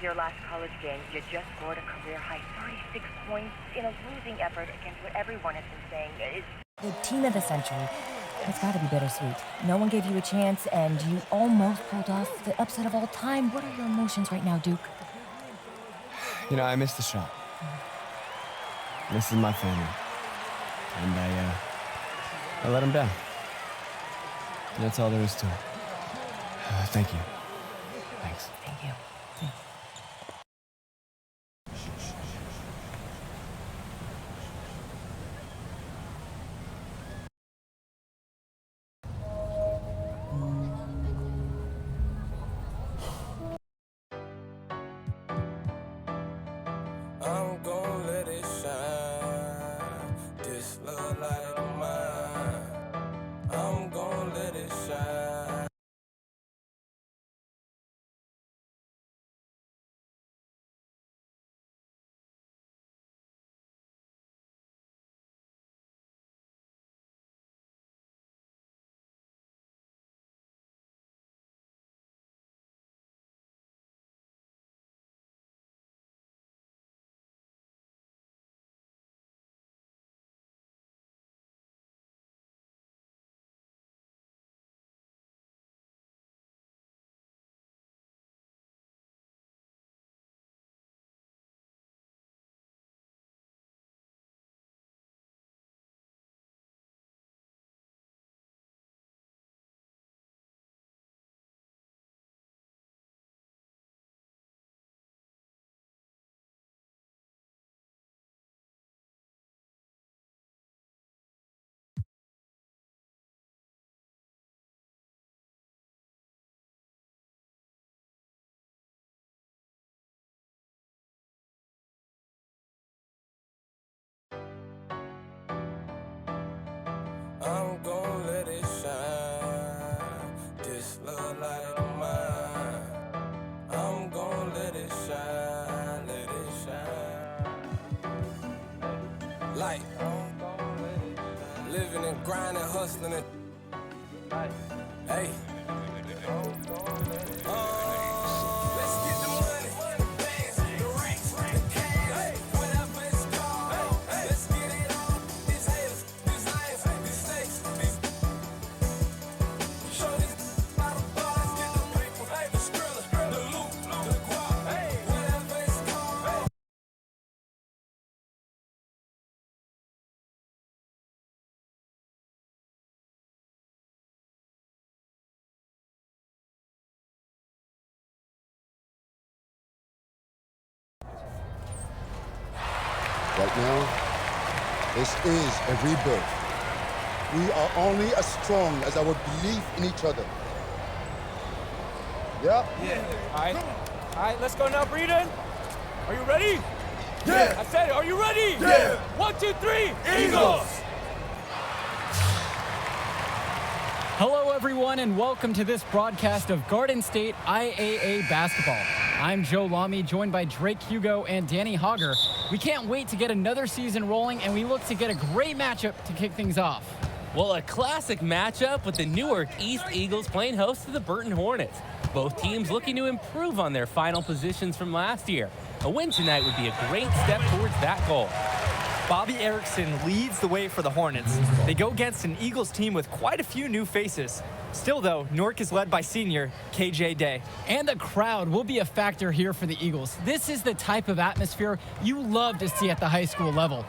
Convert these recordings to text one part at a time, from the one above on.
Your last college game, you just scored a career high 36 points in a losing effort against what everyone has been saying is the teen of the century. It's got to be bittersweet. No one gave you a chance, and you almost pulled off the upset of all time. What are your emotions right now, Duke? You know, I missed the shot. This is my family. And I let them down. That's all there is to it. Thank you. Thanks. Thank you. Thanks. I'm gon' let it shine. This love light of mine. I'm gon' let it shine. I'm gon' let it shine. This love light of mine. I'm gon' let it shine, let it shine. Light. Living and grinding, hustling and hey. Let's get the money, the bands, the racks, the cash, whatever it's called. Let's get it on. These haters, these lions, these snakes, these. Show these by the bar. Let's get the paper, the skrilla, the loot, the guap, whatever it's called. Right now, this is a rebirth. We are only as strong as our belief in each other. Yeah? All right, let's go now, Breeden. Are you ready? Yeah! I said it, are you ready? Yeah! 1, 2, 3, Eagles! Hello, everyone, and welcome to this broadcast of Garden State IAA basketball. I'm Joe Lamy, joined by Drake Hugo and Danny Hogger. We can't wait to get another season rolling, and we look to get a great matchup to kick things off. Well, a classic matchup with the Newark East Eagles playing host to the Burton Hornets. Both teams looking to improve on their final positions from last year. A win tonight would be a great step towards that goal. Bobby Erickson leads the way for the Hornets. They go against an Eagles team with quite a few new faces. Still, though, Newark is led by senior KJ Day. And the crowd will be a factor here for the Eagles. This is the type of atmosphere you love to see at the high school level.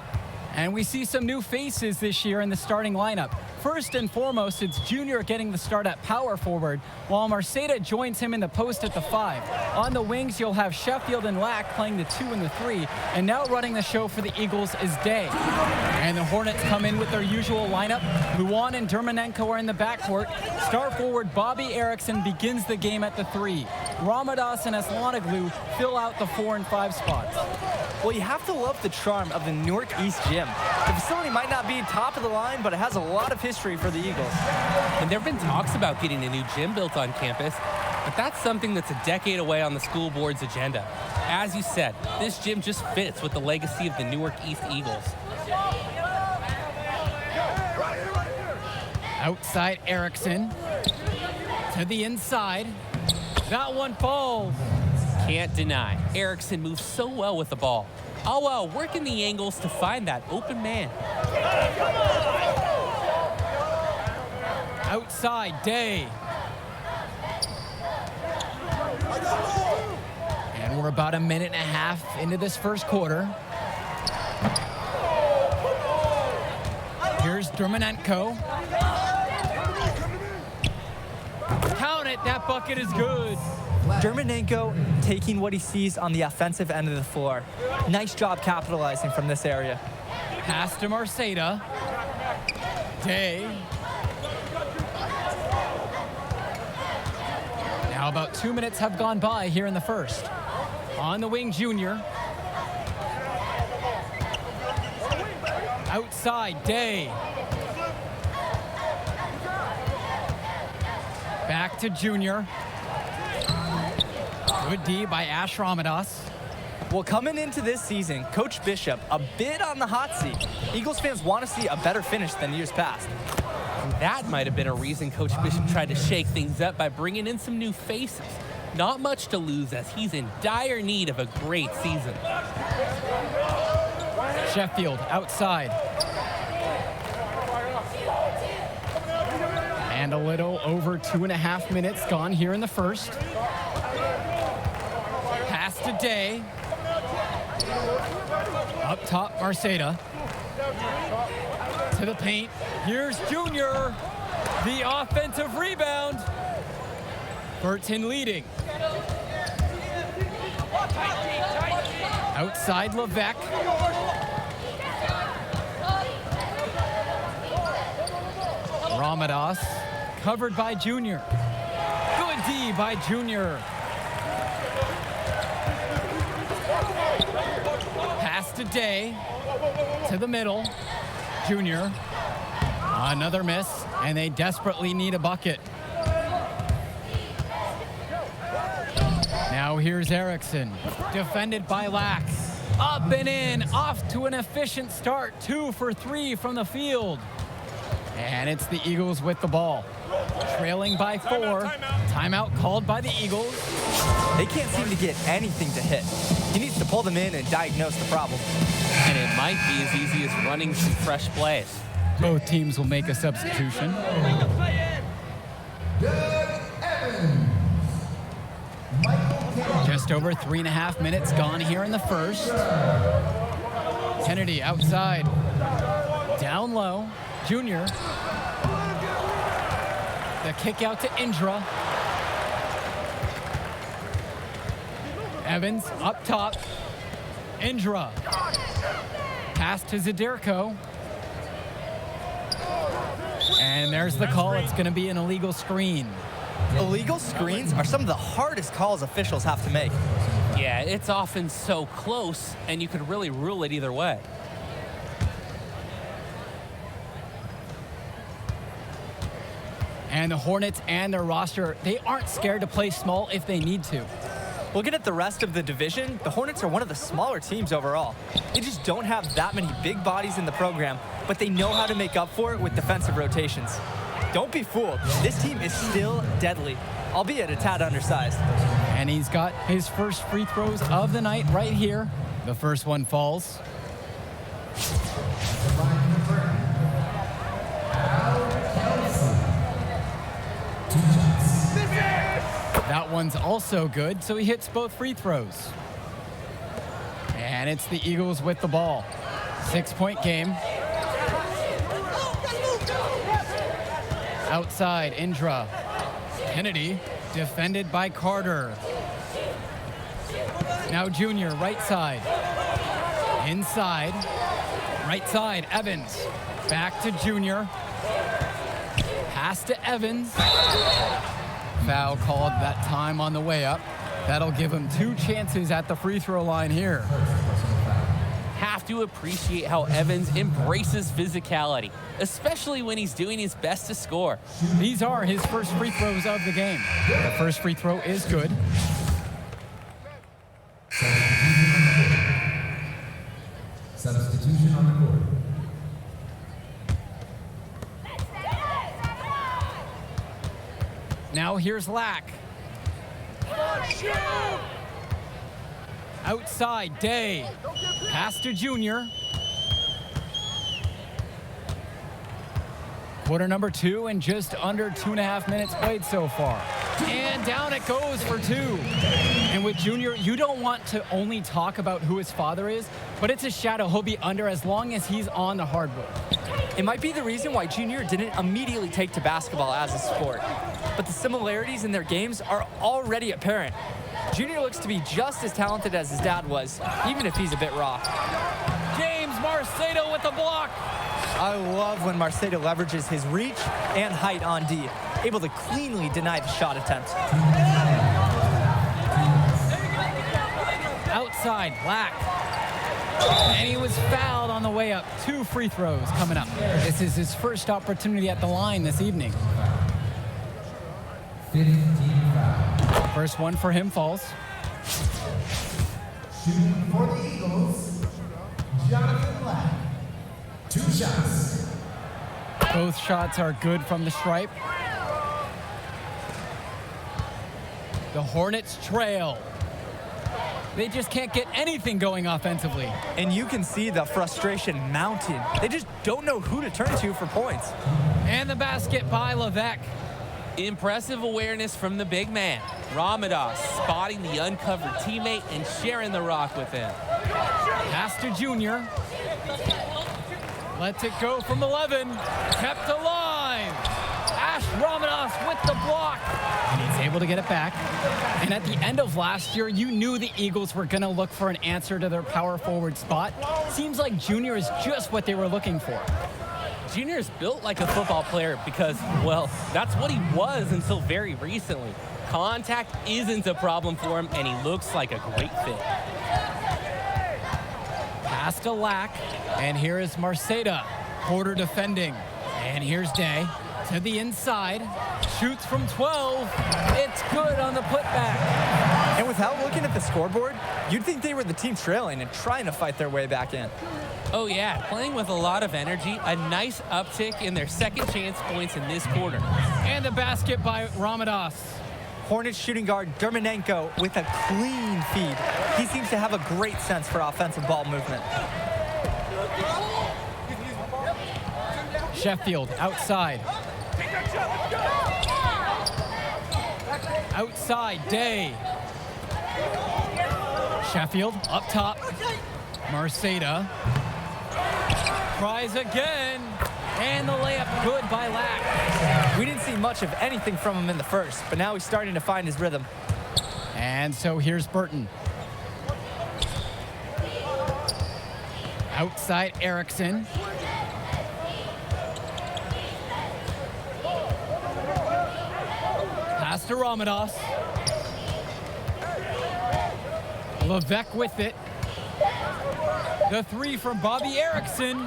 And we see some new faces this year in the starting lineup. First and foremost, it's Junior getting the start at power forward, while Marceta joins him in the post at the 5. On the wings, you'll have Sheffield and Lack playing the 2 and the 3, and now running the show for the Eagles is Day. And the Hornets come in with their usual lineup. Luan and Dermanenko are in the backcourt. Star forward Bobby Erickson begins the game at the 3. Ramadas and Aslanoglu fill out the 4 and 5 spots. Well, you have to love the charm of the Newark East Gym. The facility might not be top of the line, but it has a lot of history for the Eagles. And there have been talks about getting a new gym built on campus, but that's something that's a decade away on the school board's agenda. As you said, this gym just fits with the legacy of the Newark East Eagles. Outside Erickson to the inside. That one falls. Can't deny, Erickson moves so well with the ball, all while working the angles to find that open man. Outside Day. And we're about a minute and a half into this first quarter. Here's Dermanenko. Count it, that bucket is good. Dermanenko taking what he sees on the offensive end of the floor. Nice job capitalizing from this area. Pass to Marceta. Day. Now about 2 minutes have gone by here in the first. On the wing, Junior. Outside, Day. Back to Junior. Good D by Ash Ramadas. Well, coming into this season, Coach Bishop a bit on the hot seat. Eagles fans want to see a better finish than years past. And that might have been a reason Coach Bishop tried to shake things up by bringing in some new faces. Not much to lose, as he's in dire need of a great season. Sheffield outside. And a little over 2.5 minutes gone here in the first. Pass to Day. Up top, Marceta. To the paint. Here's Junior. The offensive rebound. Burton leading. Outside Levesque. Ramadas. Covered by Junior. Good D by Junior. Pass to Day. To the middle. Junior. Another miss, and they desperately need a bucket. Now here's Erickson. Defended by Lax. Up and in. Off to an efficient start. 2 for 3 from the field. And it's the Eagles with the ball. Trailing by 4. Timeout called by the Eagles. They can't seem to get anything to hit. He needs to pull them in and diagnose the problem. And it might be as easy as running some fresh plays. Both teams will make a substitution. Just over 3.5 minutes gone here in the first. Kennedy outside. Down low. Junior. The kick out to Indra. Evans up top. Indra. Pass to Zadirko. And there's the call. It's going to be an illegal screen. Illegal screens are some of the hardest calls officials have to make. Yeah, it's often so close, and you could really rule it either way. And the Hornets and their roster, they aren't scared to play small if they need to. Looking at the rest of the division, the Hornets are one of the smaller teams overall. They just don't have that many big bodies in the program, but they know how to make up for it with defensive rotations. Don't be fooled. This team is still deadly, albeit a tad undersized. And he's got his first free throws of the night right here. The first one falls. That one's also good, so he hits both free throws. And it's the Eagles with the ball. 6-point game. Outside, Indra. Kennedy, defended by Carter. Now Junior, right side. Inside. Right side, Evans. Back to Junior. Pass to Evans. Foul called that time on the way up. That'll give him 2 chances at the free throw line here. Have to appreciate how Evans embraces physicality, especially when he's doing his best to score. These are his first free throws of the game. The first free throw is good. Substitution on the court. Now here's Lack. Outside, Day. Pass to Junior. Quarter number 2 and just under 2.5 minutes played so far. And down it goes for 2. And with Junior, you don't want to only talk about who his father is, but it's a shadow he'll be under as long as he's on the hardwood. It might be the reason why Junior didn't immediately take to basketball as a sport, but the similarities in their games are already apparent. Junior looks to be just as talented as his dad was, even if he's a bit raw. James Marcedo with the block. I love when Marcedo leverages his reach and height on D, able to cleanly deny the shot attempt. Outside, Black. And he was fouled on the way up. 2 free throws coming up. This is his first opportunity at the line this evening. 15 foul. First one for him falls. Shooting for the Eagles, Jonathan Lack. 2 shots. Both shots are good from the stripe. The Hornets trail. They just can't get anything going offensively. And you can see the frustration mounting. They just don't know who to turn to for points. And the basket by Levesque. Impressive awareness from the big man. Ramadas spotting the uncovered teammate and sharing the rock with him. Pass to Junior. Lets it go from 11. Kept alive. Ash Ramadas with the block. And he's able to get it back. And at the end of last year, you knew the Eagles were going to look for an answer to their power forward spot. Seems like Junior is just what they were looking for. Junior is built like a football player because, well, that's what he was until very recently. Contact isn't a problem for him, and he looks like a great fit. Pass to Lack, and here is Marceda. Porter defending, and here's Day to the inside. Shoots from 12. It's good on the putback. And without looking at the scoreboard, you'd think they were the team trailing and trying to fight their way back in. Oh yeah, playing with a lot of energy, a nice uptick in their second chance points in this quarter. And the basket by Ramadas. Hornets shooting guard Dermanenko with a clean feed. He seems to have a great sense for offensive ball movement. Sheffield outside. Outside, Day. Sheffield up top. Marceda. Tries again. And the layup good by Lack. We didn't see much of anything from him in the first, but now he's starting to find his rhythm. And so here's Burton. Outside Erickson. Pass to Ramadas. Levesque with it. The 3 from Bobby Erickson.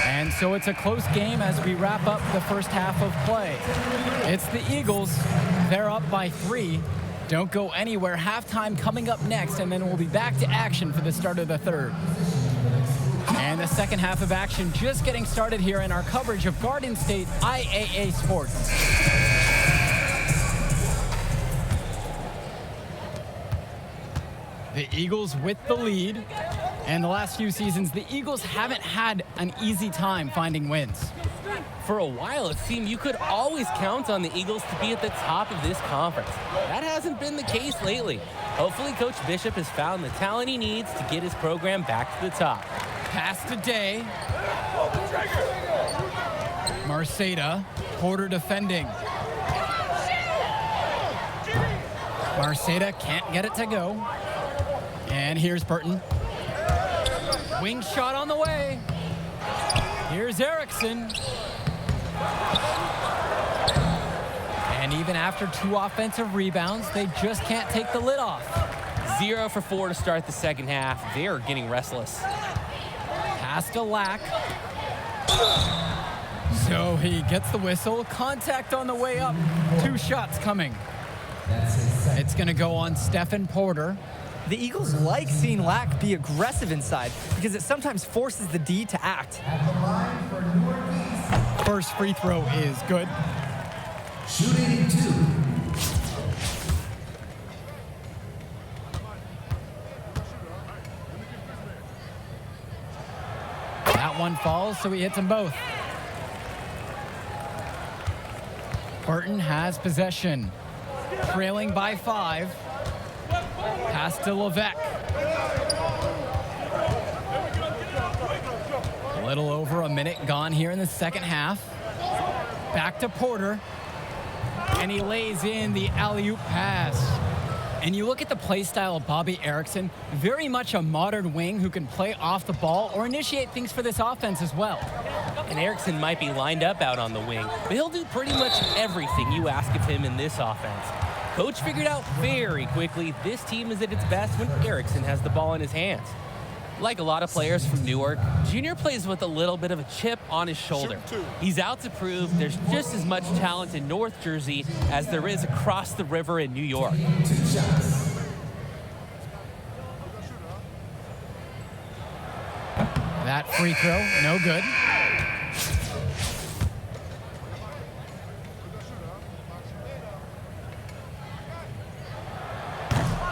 And so it's a close game as we wrap up the first half of play. It's the Eagles. They're up by 3. Don't go anywhere. Halftime coming up next, and then we'll be back to action for the start of the third. And the second half of action just getting started here in our coverage of Garden State IAA Sports. The Eagles with the lead. And the last few seasons, the Eagles haven't had an easy time finding wins. For a while, it seemed you could always count on the Eagles to be at the top of this conference. That hasn't been the case lately. Hopefully, Coach Bishop has found the talent he needs to get his program back to the top. Pass to Day. Marceda. Porter defending. Marceda can't get it to go. And here's Burton. Wing shot on the way. Here's Erickson. And even after 2 offensive rebounds, they just can't take the lid off. 0 for 4 to start the second half. They're getting restless. Pass to Lack. So he gets the whistle. Contact on the way up. 2 shots coming. It's going to go on Stephen Porter. The Eagles like seeing Lack be aggressive inside because it sometimes forces the D to act. First free throw is good. Shooting 2. That one falls, so he hits them both. Burton has possession. Trailing by 5. Pass to Levesque. A little over a minute gone here in the second half. Back to Porter. And he lays in the alley-oop pass. And you look at the play style of Bobby Erickson, very much a modern wing who can play off the ball or initiate things for this offense as well. And Erickson might be lined up out on the wing, but he'll do pretty much everything you ask of him in this offense. Coach figured out very quickly this team is at its best when Erickson has the ball in his hands. Like a lot of players from Newark, Junior plays with a little bit of a chip on his shoulder. He's out to prove there's just as much talent in North Jersey as there is across the river in New York. 2 shots. That free throw, no good.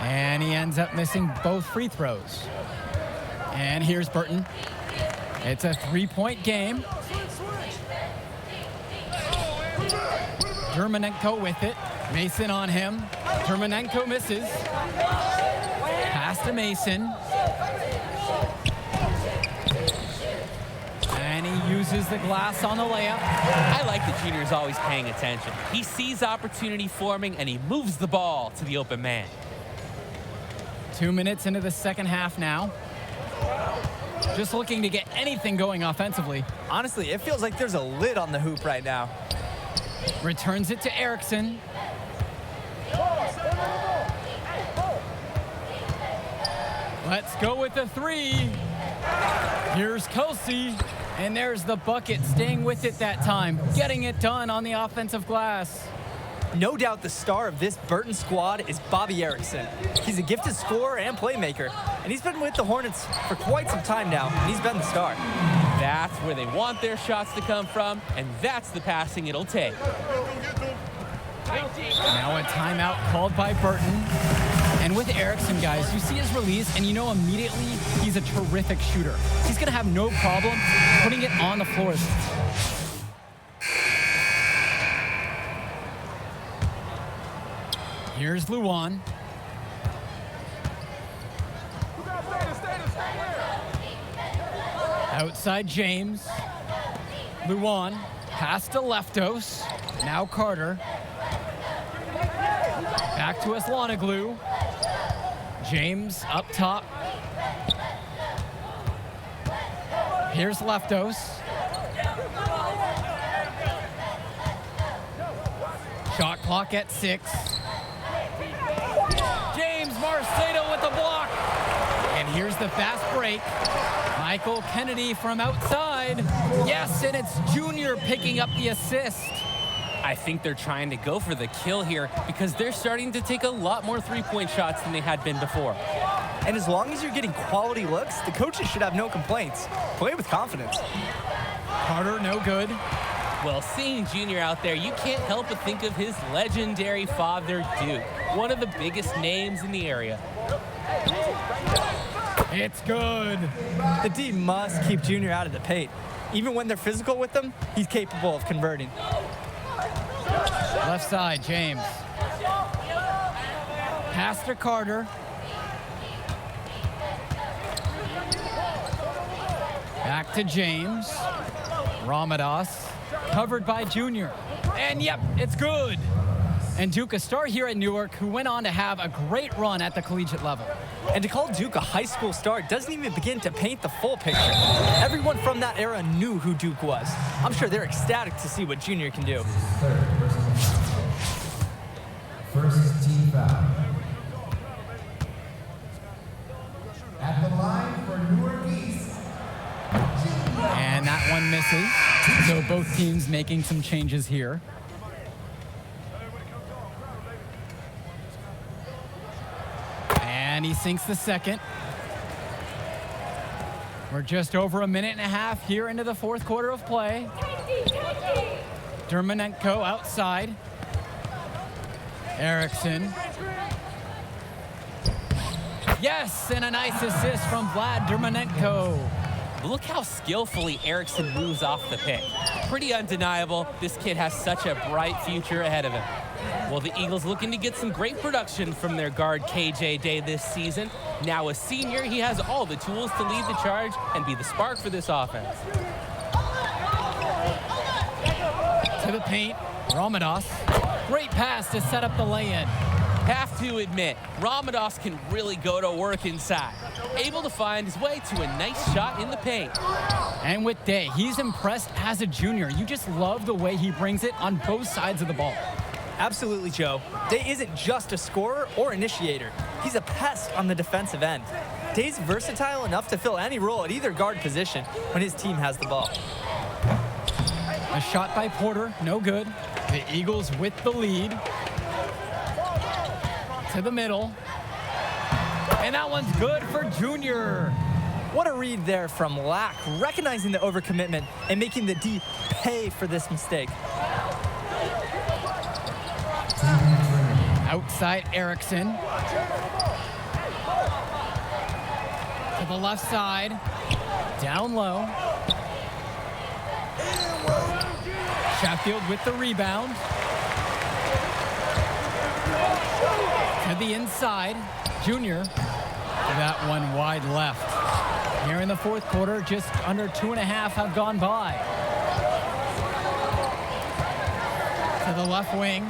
And he ends up missing both free throws. And here's Burton. It's a 3-point game. Germanenko with it. Mason on him. Germanenko misses. Pass to Mason. And he uses the glass on the layup. I like the junior's always paying attention. He sees opportunity forming and he moves the ball to the open man. 2 minutes into the second half now. Just looking to get anything going offensively. Honestly, it feels like there's a lid on the hoop right now. Returns it to Erickson. Let's go with the 3. Here's Kelsey. And there's the bucket, staying with it that time. Getting it done on the offensive glass. No doubt the star of this Burton squad is Bobby Erickson. He's a gifted scorer and playmaker, and he's been with the Hornets for quite some time now, and he's been the star. That's where they want their shots to come from, and that's the passing it'll take. Now a timeout called by Burton. And with Erickson, guys, you see his release, and you know immediately he's a terrific shooter. He's going to have no problem putting it on the floor. Here's Luan. Outside James. Luan. Pass to Leftos. Now Carter. Back to Aslanoglu. James up top. Here's Leftos. Shot clock at 6. James Marcelo with the block. And here's the fast break. Michael Kennedy from outside. Yes, and it's Junior picking up the assist. I think they're trying to go for the kill here because they're starting to take a lot more three-point shots than they had been before. And as long as you're getting quality looks, the coaches should have no complaints. Play with confidence. Carter, no good. Well, seeing Junior out there, you can't help but think of his legendary father, Duke, one of the biggest names in the area. It's good. The D must keep Junior out of the paint. Even when they're physical with him, he's capable of converting. Left side, James. Pass to Carter. Back to James. Ramadas, covered by Junior. And yep, it's good. And Duke, a star here at Newark, who went on to have a great run at the collegiate level. And to call Duke a high school star doesn't even begin to paint the full picture. Everyone from that era knew who Duke was. I'm sure they're ecstatic to see what Junior can do. First team foul. At the line for Newark East. And that one misses. So both teams making some changes here. And he sinks the second. We're just over a minute and a half here into the fourth quarter of play. Dermanenko outside. Erickson. Yes, and a nice assist from Vlad Dermanenko. Look how skillfully Erickson moves off the pick. Pretty undeniable. This kid has such a bright future ahead of him. Well, the Eagles looking to get some great production from their guard KJ Day this season. Now a senior, he has all the tools to lead the charge and be the spark for this offense. To the paint, Ramadas. Great pass to set up the lay-in. Have to admit, Ramadas can really go to work inside. Able to find his way to a nice shot in the paint. And with Day, he's impressed as a junior. You just love the way he brings it on both sides of the ball. Absolutely, Joe. Day isn't just a scorer or initiator. He's a pest on the defensive end. Day's versatile enough to fill any role at either guard position when his team has the ball. A shot by Porter, no good. The Eagles with the lead. To the middle. And that one's good for Junior. What a read there from Lack, recognizing the overcommitment and making the D pay for this mistake. Outside Erickson. To the left side. Down low. Sheffield with the rebound. To the inside. Junior. That one wide left. Here in the fourth quarter, just under 2.5 have gone by. To the left wing.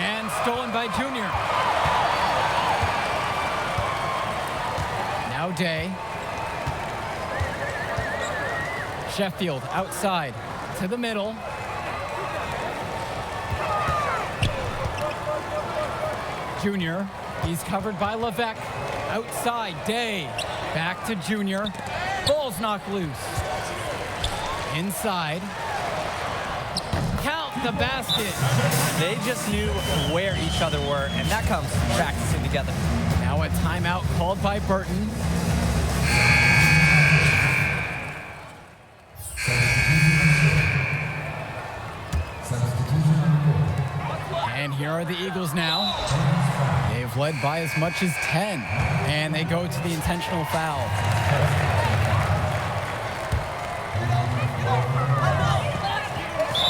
And stolen by Junior. Now Day. Sheffield outside to the middle. Junior, he's covered by Levesque. Outside, Day. Back to Junior. Ball's knocked loose. Inside. Count the basket. They just knew where each other were, and that comes from practicing together. Now a timeout called by Burton. And here are the Eagles now. They've led by as much as 10, and they go to the intentional foul.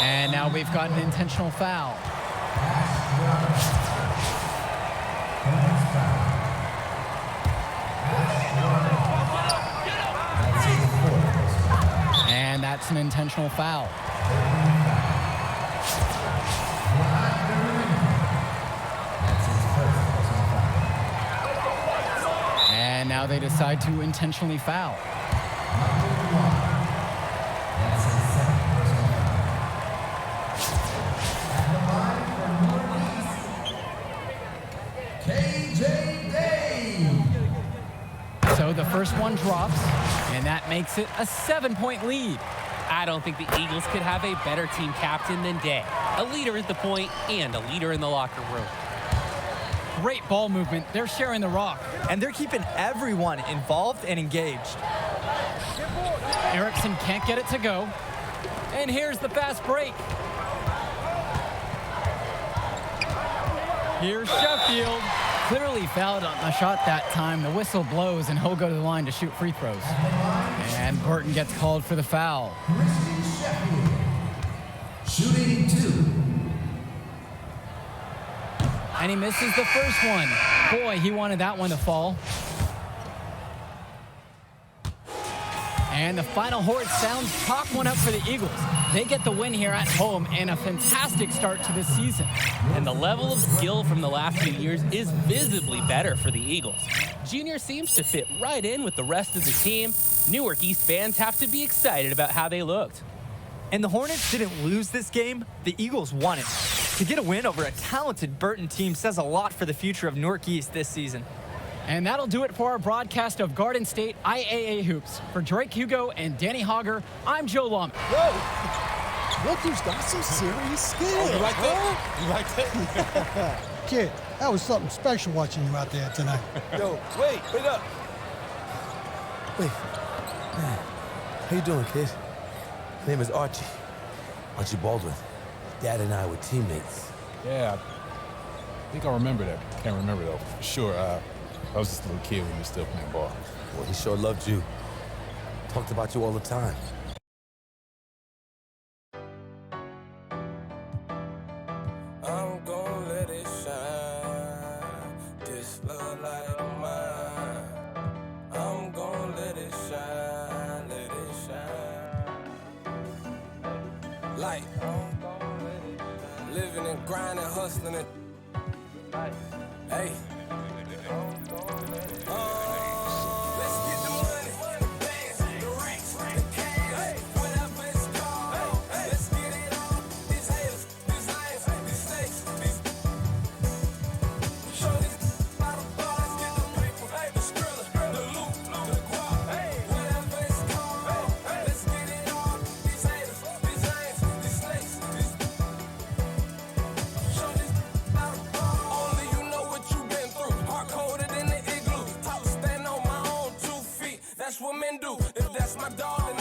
And now we've got an intentional foul. And that's an intentional foul. And now they decide to intentionally foul. So the first one drops, and that makes it a 7-point lead. I don't think the Eagles could have a better team captain than Day. A leader at the point and a leader in the locker room. Great ball movement. They're sharing the rock. And they're keeping everyone involved and engaged. Erickson can't get it to go. And here's the fast break. Here's Sheffield. Clearly fouled on the shot that time. The whistle blows, and he'll go to the line to shoot free throws. And Burton gets called for the foul. Shooting 2. And he misses the first one. Boy, he wanted that one to fall. And the final horn sounds chalk one up for the Eagles. They get the win here at home and a fantastic start to the season. And the level of skill from the last few years is visibly better for the Eagles. Junior seems to fit right in with the rest of the team. Newark East fans have to be excited about how they looked. And the Hornets didn't lose this game, the Eagles won it. To get a win over a talented Burton team says a lot for the future of Newark East this season. And that'll do it for our broadcast of Garden State IAA Hoops. For Drake Hugo and Danny Hogger, I'm Joe Lum. Rookies got some serious skills. Oh, you like that? You like that? Kid, that was something special watching you out there tonight. Yo, wait up. Wait. Man, how you doing, kid? My name is Archie. Archie Baldwin. Dad and I were teammates. Yeah, I think I remember that. Can't remember, though, for sure. I was just a little kid when we were still playing ball. Well, he sure loved you. Talked about you all the time. I'm gon' let it shine. This love light of mine. I'm gon' let it shine, let it shine. Light. Living and grinding, hustling and hey. Let's get the money, the bands, the racks, the cash, whatever it's called. Let's get it on. These haters, these lions, these snakes, these. Show this lot of ball. Let's get the people, the skrilla, the loot, the guap, whatever it's called. Let's get it on. These haters, these lions, these snakes, these. Show this lot of ball. Only you know what you've been through. Hard coded in the igloo. Taught to stand on my own 2 feet. That's what men do. If that's my dog, then